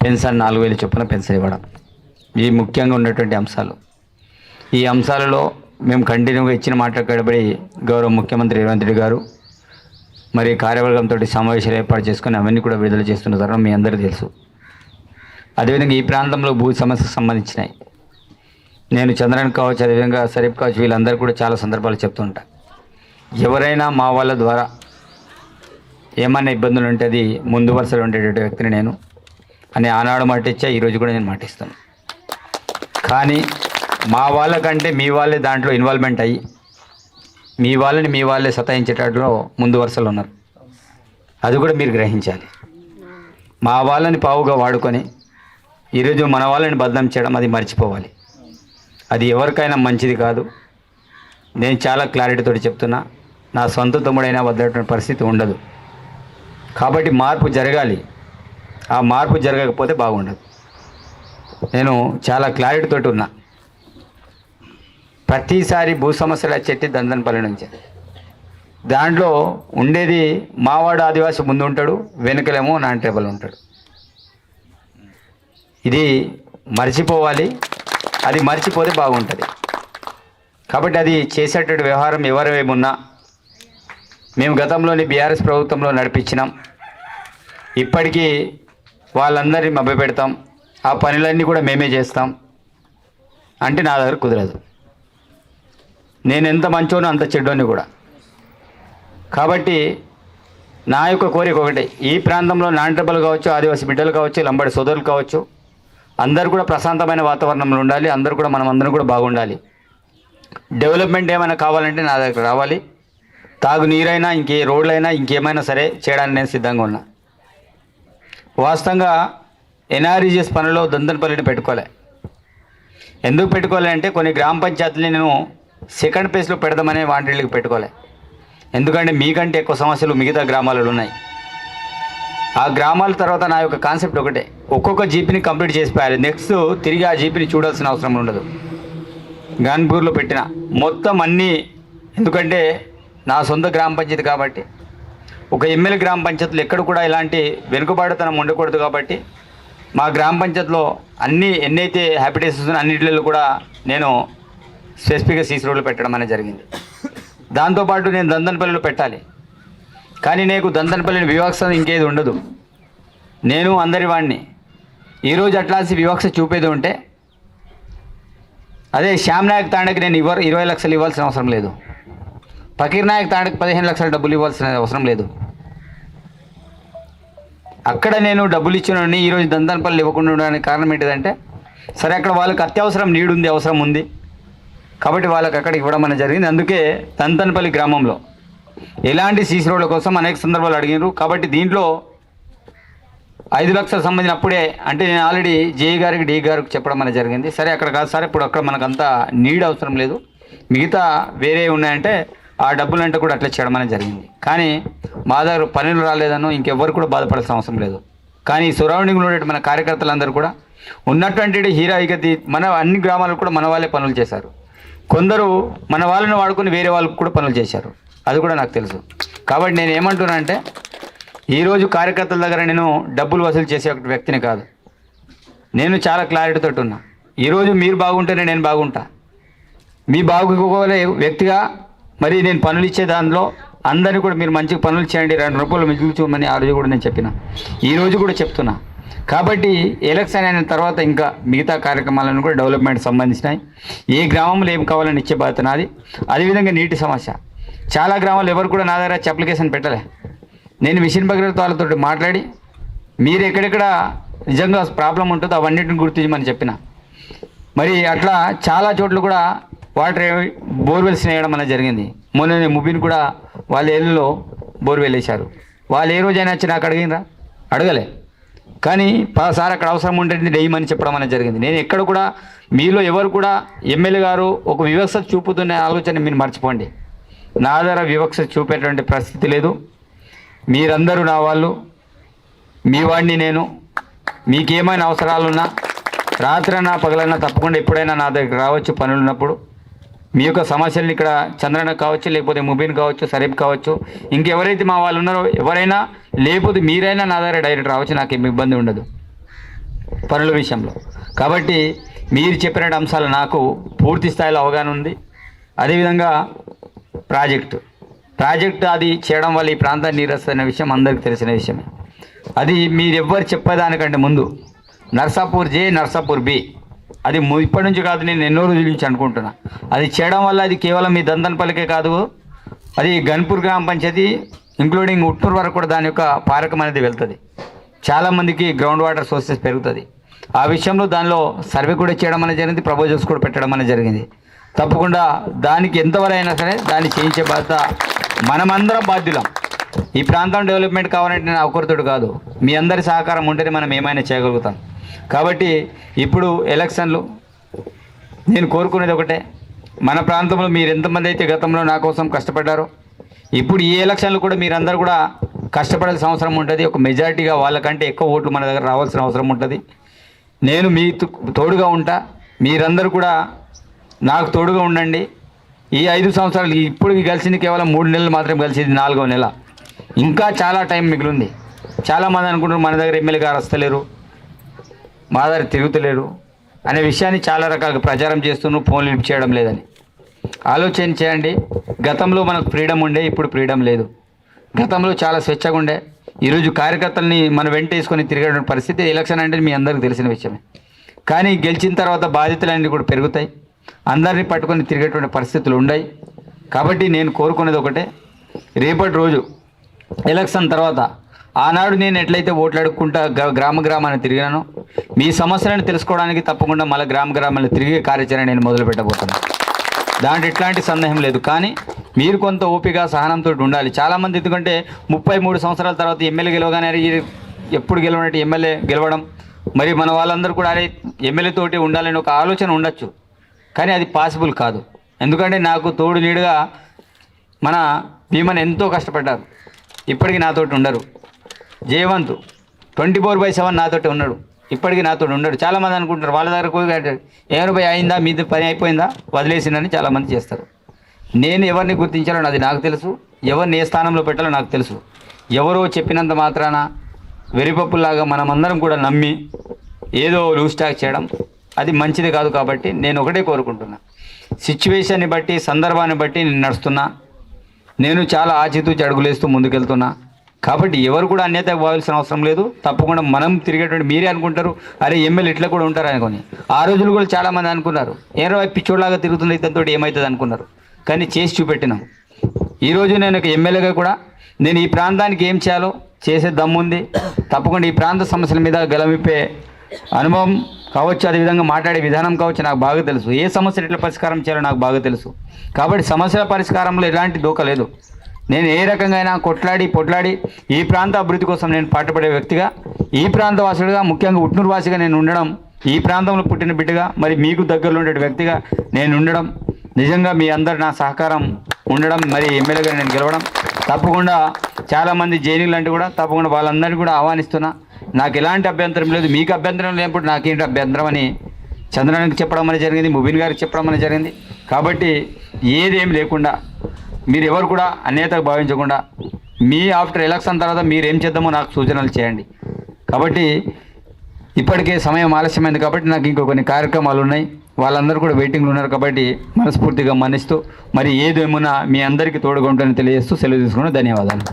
Pension 4000 చొప్పున pension ఇవ్వడం, ఈ ముఖ్యంగా ఉన్నటువంటి అంశాలు. ఈ అంశాలలో మేము కంటిన్యూగా ఇచ్చిన మాట కడబడి గౌరవ ముఖ్యమంత్రి రేవంత్ రెడ్డి గారు మరి కార్యవర్గంతో సమావేశాలు ఏర్పాటు చేసుకుని అవన్నీ కూడా విడుదల చేస్తున్న తరుణం మీ అందరికీ తెలుసు. అదేవిధంగా ఈ ప్రాంతంలో భూ సమస్యకు సంబంధించినవి నేను చంద్రన్ కావచ్చు, అదేవిధంగా సరీఫ్ కావచ్చు, వీళ్ళందరూ కూడా చాలా సందర్భాలు చెప్తుంటా. ఎవరైనా మా వాళ్ళ ద్వారా ఏమన్నా ఇబ్బందులు ఉంటే అది ముందు వరుసలో ఉండేటువంటి వ్యక్తిని నేను అని ఆనాడు మాట ఇచ్చా, ఈరోజు కూడా నేను మాటిస్తాను. కానీ మా వాళ్ళకంటే మీ వాళ్ళే దాంట్లో ఇన్వాల్వ్మెంట్ అయ్యి మీ వాళ్ళే సతాయించేటట్లో ముందు వరుసలో ఉన్నారు. అది కూడా మీరు గ్రహించాలి. మా వాళ్ళని పావుగా వాడుకొని ఈరోజు మన వాళ్ళని బదనాం చేయడం అది మర్చిపోవాలి. అది ఎవరికైనా మంచిది కాదు. నేను చాలా క్లారిటీతో చెప్తున్నా, నా సొంత తమ్ముడైనా వదిలేటువంటి పరిస్థితి ఉండదు. కాబట్టి మార్పు జరగాలి. ఆ మార్పు జరగకపోతే బాగుండదు. నేను చాలా క్లారిటీతో ఉన్నా. ప్రతిసారి భూ సమస్యలు వచ్చేటి దందనపల్లి నుంచి. దాంట్లో ఉండేది మావాడు ఆదివాసి ముందు ఉంటాడు, వెనుకలేమో నాన్ ట్రైబల్ ఉంటాడు. ఇది మర్చిపోవాలి. అది మర్చిపోతే బాగుంటుంది. కాబట్టి అది చేసేటటువంటి వ్యవహారం ఎవరేమున్నా మేము గతంలోని బీఆర్ఎస్ ప్రభుత్వంలో నడిపించినాం. ఇప్పటికీ వాళ్ళందరినీ మభ్యపెడతాం, ఆ పనులన్నీ కూడా మేమే చేస్తాం అంటే నా దగ్గర కుదరదు. నేను ఎంత మంచోనో అంత చెడ్డోని కూడా. కాబట్టి నా యొక్క కోరిక ఒకటే, ఈ ప్రాంతంలో నాన్ ట్రైబల్ కావచ్చు, ఆదివాసీ బిడ్డలు కావచ్చు, లంబాడి సోదరులు కావచ్చు, అందరూ కూడా ప్రశాంతమైన వాతావరణంలో ఉండాలి. అందరూ కూడా మనం అందరం కూడా బాగుండాలి. డెవలప్మెంట్ ఏమైనా కావాలంటే నా దగ్గర రావాలి. తాగునీరైనా ఇంకే రోడ్లైనా ఇంకేమైనా సరే చేయడానికి నేను సిద్ధంగా ఉన్నా. వాస్తవంగా ఎన్ఆర్ఈజీఎస్ పనుల్లో దందనపల్లిని పెట్టుకోలే. ఎందుకు పెట్టుకోలే అంటే కొన్ని గ్రామ పంచాయతీని నేను సెకండ్ ప్లేస్లో పెడదామనే వాంటికి పెట్టుకోలే. ఎందుకంటే మీకంటే ఎక్కువ సమస్యలు మిగతా గ్రామాలలో ఉన్నాయి. ఆ గ్రామాల తర్వాత నా యొక్క కాన్సెప్ట్ ఒకటే, ఒక్కొక్క జీపీని కంప్లీట్ చేసిపోయాలి. నెక్స్ట్ తిరిగి ఆ జీపీని చూడాల్సిన అవసరం ఉండదు. గాన్పూర్లో పెట్టిన మొత్తం అన్నీ, ఎందుకంటే నా సొంత గ్రామ పంచాయతీ కాబట్టి, ఒక ఎమ్మెల్యే గ్రామ పంచాయతీలు ఎక్కడ కూడా ఇలాంటి వెనుకబాటుతనం ఉండకూడదు. కాబట్టి మా గ్రామ పంచాయతీలో అన్నీ ఎన్నైతే హ్యాబిటేషన్స్ ఉన్నాయో అన్నింటిలో కూడా నేను స్పెసిఫిక్గా సీసీ రోడ్లు పెట్టడం అనేది జరిగింది. దాంతోపాటు నేను దందనపల్లిలో పెట్టాలి. కానీ నీకు దందనపల్లిని వివక్ష ఇంకేది ఉండదు. నేను అందరి వాడిని. ఈరోజు అట్లాంటి వివక్ష చూపేది ఉంటే అదే శ్యామ్ నాయక్ తాండకి నేను 20 లక్షలు ఇవ్వాల్సిన అవసరం లేదు. ఫకీర్ నాయక్ తాండకి 15 లక్షల డబ్బులు ఇవ్వాల్సిన అవసరం లేదు. అక్కడ నేను డబ్బులు ఇచ్చినని ఈరోజు దందనపల్లి ఇవ్వకుండా ఉండడానికి కారణం ఏంటిదంటే, సరే అక్కడ వాళ్ళకి అత్యవసరం నీడు ఉంది, అవసరం ఉంది కాబట్టి వాళ్ళకి అక్కడికి ఇవ్వడం అనేది జరిగింది. అందుకే దందనపల్లి గ్రామంలో ఎలాంటి సీసీ రోడ్ల కోసం అనేక సందర్భాలు అడిగినారు. కాబట్టి దీంట్లో 5 లక్షలకు సంబంధించిన అప్పుడే అంటే నేను ఆల్రెడీ జేఈ గారికి డీ గారికి చెప్పడం అనేది జరిగింది. సరే అక్కడ కాదు సార్, ఇప్పుడు అక్కడ మనకు అంత నీడ్ అవసరం లేదు, మిగతా వేరే ఉన్నాయంటే ఆ డబ్బులు అంటే కూడా అట్లా చేయడం అనేది జరిగింది. కానీ మా దగ్గర పనులు రాలేదనో ఇంకెవ్వరు కూడా బాధపడాల్సిన అవసరం లేదు. కానీ సరౌండింగ్లో ఉండే మన కార్యకర్తలందరూ కూడా ఉన్నటువంటి హీరాయిగతి మన అన్ని గ్రామాలకు కూడా మన వాళ్ళే పనులు చేశారు. కొందరు మన వాళ్ళని వాడుకొని వేరే వాళ్ళకు కూడా పనులు చేశారు. అది కూడా నాకు తెలుసు. కాబట్టి నేను ఏమంటున్నా అంటే, ఈరోజు కార్యకర్తల దగ్గర నేను డబ్బులు వసూలు చేసే ఒక వ్యక్తిని కాదు. నేను చాలా క్లారిటీతో ఉన్నా. ఈరోజు మీరు బాగుంటేనే నేను బాగుంటా. మీ బాగుకోలే వ్యక్తిగా మరి నేను పనులు ఇచ్చే దానిలో అందరినీ కూడా మీరు మంచిగా పనులు చేయండి, 2 రూపాయలు మిగుల్చుకోమని ఆ రోజు కూడా నేను చెప్పిన, ఈరోజు కూడా చెప్తున్నా. కాబట్టి ఎలక్షన్ అయిన తర్వాత ఇంకా మిగతా కార్యక్రమాలను కూడా డెవలప్మెంట్ సంబంధించినాయి. ఏ గ్రామంలో ఏం కావాలని ఇచ్చే బాధ్యత నాది. అదేవిధంగా నీటి సమస్య, చాలా గ్రామాలు ఎవరు కూడా నా దగ్గర అప్లికేషన్ పెట్టలే. నేను మిషన్ భగీరథ వాళ్ళతో మాట్లాడి మీరు ఎక్కడెక్కడ నిజంగా ప్రాబ్లం ఉంటుందో అవన్నిటిని గుర్తించమని చెప్పిన. మరి అట్లా చాలా చోట్ల కూడా వాటర్ బోర్వెల్స్ వేయడం అనేది జరిగింది. మొన్న ముబిన్ కూడా వాళ్ళ ఏళ్ళలో బోర్వెల్ వేశారు. వాళ్ళు ఏ రోజైనా వచ్చి నాకు అడిగినరా? అడగలే. కానీ సార్ అక్కడ అవసరం ఉంటుంది డేయమని చెప్పడం అనేది జరిగింది. నేను ఎక్కడ కూడా మీలో ఎవరు కూడా ఎమ్మెల్యే గారు ఒక వివక్ష చూపుతున్న ఆలోచన మీరు మర్చిపోండి. నా ద్వారా వివక్ష చూపేటువంటి పరిస్థితి లేదు. మీరందరూ నా వాళ్ళు, మీ వాడిని నేను. మీకేమైనా అవసరాలున్నా రాత్రన్నా పగలన్నా తప్పకుండా ఎప్పుడైనా నా దగ్గర రావచ్చు పనులు ఉన్నప్పుడు. మీ యొక్క సమస్యలను ఇక్కడ చంద్రన్న కావచ్చు, లేకపోతే ముబీన్ కావచ్చు, సరీఫ్ కావచ్చు, ఇంకెవరైతే మా వాళ్ళు ఉన్నారో ఎవరైనా, లేకపోతే మీరైనా నా దగ్గర డైరెక్ట్ రావచ్చు. నాకు ఏమి ఇబ్బంది ఉండదు. పనుల విషయంలో. కాబట్టి మీరు చెప్పిన అంశాలు నాకు పూర్తి స్థాయిలో అవగాహన ఉంది. అదేవిధంగా ప్రాజెక్టు అది చేయడం వల్ల ఈ ప్రాంతాన్ని నీరు వస్తున్న విషయం అందరికీ తెలిసిన విషయమే. అది మీరెవ్వరు చెప్పేదానికంటే ముందు నర్సాపూర్ జే, నర్సాపూర్ బి అది ఇప్పటి నుంచి కాదు, నేను ఎన్నో రోజుల నుంచి అనుకుంటున్నా. అది చేయడం వల్ల అది కేవలం మీ దందనపల్లికే కాదు, అది గన్పూర్ గ్రామ పంచాయతీ ఇంక్లూడింగ్ ఉట్నూరు వరకు కూడా దాని యొక్క పారకం అనేది వెళ్తుంది. చాలామందికి గ్రౌండ్ వాటర్ సోర్సెస్ పెరుగుతుంది. ఆ విషయంలో దానిలో సర్వే కూడా చేయడం అనేది జరిగింది, ప్రపోజల్స్ కూడా పెట్టడం అనేది జరిగింది. తప్పకుండా దానికి ఎంతవరైనా సరే దాన్ని చేయించే బాధ్యత మనమందరం బాధ్యులం. ఈ ప్రాంతం డెవలప్మెంట్ కావాలంటే నేను ఒకరితోడు కాదు, మీ అందరి సహకారం ఉంటేనే మనం ఏమైనా చేయగలుగుతాం. కాబట్టి ఇప్పుడు ఎలక్షన్లు నేను కోరుకునేది ఒకటే, మన ప్రాంతంలో మీరు ఎంతమంది అయితే గతంలో నా కోసం కష్టపడ్డారో ఇప్పుడు ఈ ఎలక్షన్లు కూడా మీరందరూ కూడా కష్టపడాల్సిన అవసరం ఉంటుంది. ఒక మెజారిటీగా వాళ్ళకంటే ఎక్కువ ఓట్లు మన దగ్గర రావాల్సిన అవసరం ఉంటుంది. నేను మీ తోడుగా ఉంటా, మీరందరూ కూడా నాకు తోడుగా ఉండండి. ఈ 5 సంవత్సరాలు ఇప్పుడు కలిసింది కేవలం 3 నెలలు మాత్రం కలిసింది, 4వ నెల. ఇంకా చాలా టైం మిగిలింది. చాలామంది అనుకుంటారు మన దగ్గర ఎమ్మెల్యే గారు వస్తలేరు, మా దగ్గర తిరుగుతలేరు అనే విషయాన్ని చాలా రకాలుగా ప్రచారం చేస్తున్నారు, ఫోన్లు లిఫ్ట్ చేయడం లేదని. ఆలోచన చేయండి. గతంలో మనకు ఫ్రీడమ్ ఉండే, ఇప్పుడు ఫ్రీడమ్ లేదు. గతంలో చాలా స్వేచ్ఛగా ఉండే, ఈరోజు కార్యకర్తల్ని మన వెంట వేసుకొని తిరిగే పరిస్థితి. ఎలక్షన్ అంటే మీ అందరికీ తెలిసిన విషయమే. కానీ గెలిచిన తర్వాత బాధ్యతలన్నీ కూడా పెరుగుతాయి, అందరినీ పట్టుకొని తిరిగేటువంటి పరిస్థితులు ఉన్నాయి. కాబట్టి నేను కోరుకునేది ఒకటే, రేపటి రోజు ఎలక్షన్ తర్వాత ఆనాడు నేను ఎట్లయితే ఓట్లు అడుక్కుంటా గ్రామాన్ని తిరిగానో మీ సమస్యలను తెలుసుకోవడానికి తప్పకుండా మళ్ళీ గ్రామాలను తిరిగే కార్యాచరణ నేను మొదలు పెట్టబోతున్నాను. దాంట్లో ఎట్లాంటి సందేహం లేదు. కానీ మీరు కొంత ఓపిక సహనంతో ఉండాలి. చాలామంది ఎందుకంటే 33 సంవత్సరాల తర్వాత ఎమ్మెల్యే గెలవగానే ఎప్పుడు గెలవనట్టు ఎమ్మెల్యే గెలవడం, మరి మన వాళ్ళందరూ కూడా అరే ఎమ్మెల్యే తోటి ఉండాలని ఒక ఆలోచన ఉండొచ్చు, కానీ అది పాసిబుల్ కాదు. ఎందుకంటే నాకు తోడు నీడుగా మన భీమన్ ఎంతో కష్టపడ్డారు, ఇప్పటికీ నాతోటి ఉండరు. జయవంత్ 24/7 నాతోటి ఉన్నాడు, ఇప్పటికీ నాతోటి ఉండడు. చాలామంది అనుకుంటారు వాళ్ళ దగ్గర ఏమైనా అయిందా, మీది పని అయిపోయిందా, వదిలేసిందని చాలామంది చేస్తారు. నేను ఎవరిని గుర్తించాలో అది నాకు తెలుసు, ఎవరిని ఏ స్థానంలో పెట్టాలో నాకు తెలుసు. ఎవరో చెప్పినంత మాత్రాన వెరిపప్పులాగా మనమందరం కూడా నమ్మి ఏదో లూజ్ టాక్ చేయడం అది మంచిది కాదు. కాబట్టి నేను ఒకటే కోరుకుంటున్నా, సిచ్యువేషన్ని బట్టి సందర్భాన్ని బట్టి నేను నడుస్తున్నా, నేను చాలా ఆచితూచి అడుగులేస్తూ ముందుకెళ్తున్నా. కాబట్టి ఎవరు కూడా అన్యత పోవాల్సిన అవసరం లేదు. తప్పకుండా మనం తిరిగేటువంటి మీరే అనుకుంటారు అరే ఎమ్మెల్యే ఇట్లా కూడా ఉంటారు అనుకొని. ఆ రోజులు కూడా చాలామంది అనుకున్నారు ఏరో పిచ్చోళ్ళలాగా తిరుగుతుంది ఇతనితో ఏమవుతుంది అనుకున్నారు, కానీ చేసి చూపెట్టినాం. ఈరోజు నేను ఒక ఎమ్మెల్యేగా కూడా నేను ఈ ప్రాంతానికి ఏం చేయాలో చేసే దమ్ముంది. తప్పకుండా ఈ ప్రాంత సమస్యల మీద గలమిప్పే అనుభవం కావచ్చు, అదేవిధంగా మాట్లాడే విధానం కావచ్చు నాకు బాగా తెలుసు. ఏ సమస్యలు ఎట్లా పరిష్కారం చేయాలో నాకు బాగా తెలుసు. కాబట్టి సమస్యల పరిష్కారంలో ఎలాంటి దోక లేదు. నేను ఏ రకంగా అయినా పొట్లాడి ఈ ప్రాంత అభివృద్ధి కోసం నేను పాటుపడే వ్యక్తిగా, ఈ ప్రాంత వాసుడిగా, ముఖ్యంగా ఉట్నూరు వాసిగా నేను ఉండడం, ఈ ప్రాంతంలో పుట్టిన బిడ్డగా, మరి మీకు దగ్గరలో ఉండే వ్యక్తిగా నేను ఉండడం, నిజంగా మీ అందరు నా సహకారం ఉండడం, మరి ఎమ్మెల్యేగా నేను గెలవడం, తప్పకుండా చాలామంది జైనింగ్ లాంటి కూడా తప్పకుండా వాళ్ళందరినీ కూడా ఆహ్వానిస్తున్నా. నాకు ఎలాంటి అభ్యంతరం లేదు, మీకు అభ్యంతరం లేనప్పుడు నాకేంటి అభ్యంతరం అని చంద్రనానికి చెప్పడం అనేది జరిగింది, ముబీన్ గారికి చెప్పడం అనేది జరిగింది. కాబట్టి ఏదేం లేకుండా మీరు ఎవరు కూడా అన్యతకు భావించకుండా మీ ఆఫ్టర్ ఎలక్షన్ తర్వాత మీరు ఏం చేద్దామో నాకు సూచనలు చేయండి. కాబట్టి ఇప్పటికే సమయం ఆలస్యమైంది కాబట్టి నాకు ఇంకో కొన్ని కార్యక్రమాలు ఉన్నాయి, వాళ్ళందరూ కూడా వెయిటింగ్లో ఉన్నారు. కాబట్టి మనస్ఫూర్తిగా మన్నిస్తూ మరి ఏదేమున్నా మీ అందరికీ తోడుగా ఉంటుందని తెలియజేస్తూ సెలవు తీసుకుని ధన్యవాదాలు.